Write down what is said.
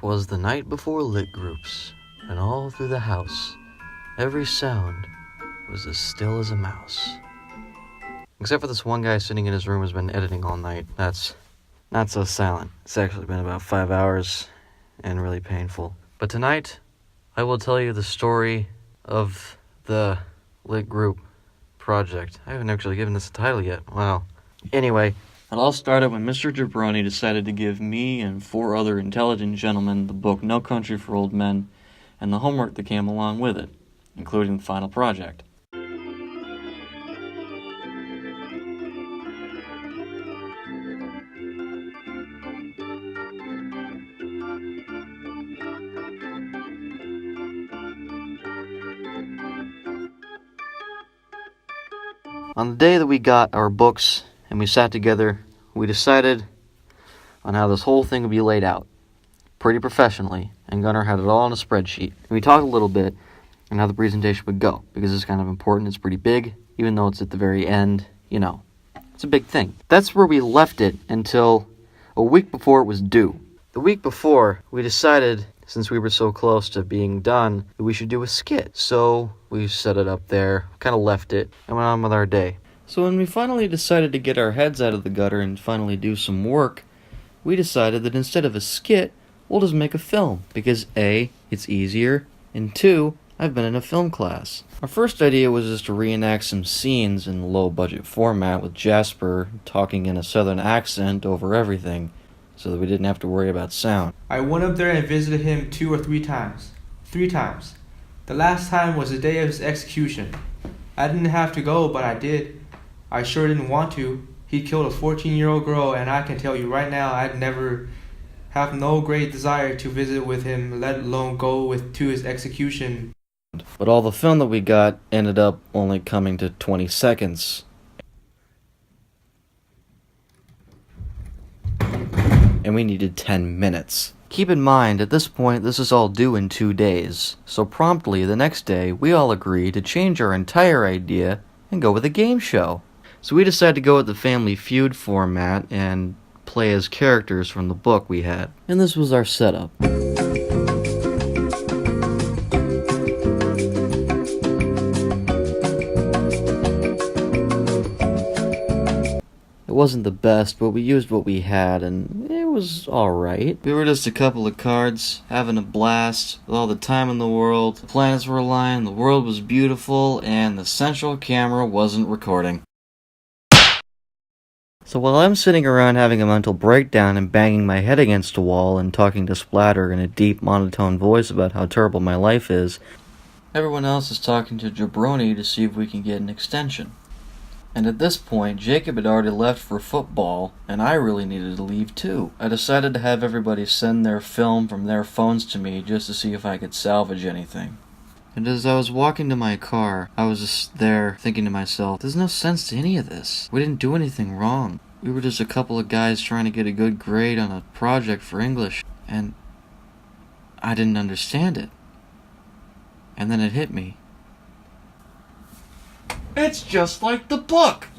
'Twas the night before lit groups, and all through the house every sound was as still as a mouse. Except for this one guy sitting in his room who's been editing all night. That's not so silent. It's actually been about 5 hours and really painful. But tonight, I will tell you the story of the lit group project. I haven't actually given this a title yet. Wow. Anyway, it all started when Mr. Jabroni decided to give me and 4 other intelligent gentlemen the book No Country for Old Men and the homework that came along with it, including the final project. On the day that we got our books and we sat together, we decided on how this whole thing would be laid out, pretty professionally, and Gunnar had it all on a spreadsheet. And we talked a little bit on how the presentation would go, because it's kind of important, it's pretty big, even though it's at the very end, it's a big thing. That's where we left it until a week before it was due. The week before, we decided, since we were so close to being done, that we should do a skit. So we set it up there, kind of left it, and went on with our day. So when we finally decided to get our heads out of the gutter and finally do some work, we decided that instead of a skit, we'll just make a film. Because A, it's easier, and 2, I've been in a film class. Our first idea was just to reenact some scenes in low-budget format with Jasper talking in a southern accent over everything, so that we didn't have to worry about sound. I went up there and visited him 2 or 3 times. 3 times. The last time was the day of his execution. I didn't have to go, but I did. I sure didn't want to. He killed a 14-year-old girl, and I can tell you right now, I'd never have no great desire to visit with him, let alone go to his execution. But all the film that we got ended up only coming to 20 seconds. And we needed 10 minutes. Keep in mind, at this point, this is all due in 2 days. So promptly, the next day, we all agreed to change our entire idea and go with a game show. So we decided to go with the Family Feud format and play as characters from the book we had. And this was our setup. It wasn't the best, but we used what we had, and it was alright. We were just a couple of cards, having a blast, with all the time in the world. The planets were aligned, the world was beautiful, and the central camera wasn't recording. So while I'm sitting around having a mental breakdown and banging my head against a wall and talking to Splatter in a deep, monotone voice about how terrible my life is, everyone else is talking to Jabroni to see if we can get an extension. And at this point, Jacob had already left for football, and I really needed to leave too. I decided to have everybody send their film from their phones to me just to see if I could salvage anything. And as I was walking to my car, I was just there thinking to myself, there's no sense to any of this. We didn't do anything wrong. We were just a couple of guys trying to get a good grade on a project for English, and I didn't understand it. And then it hit me. It's just like the book!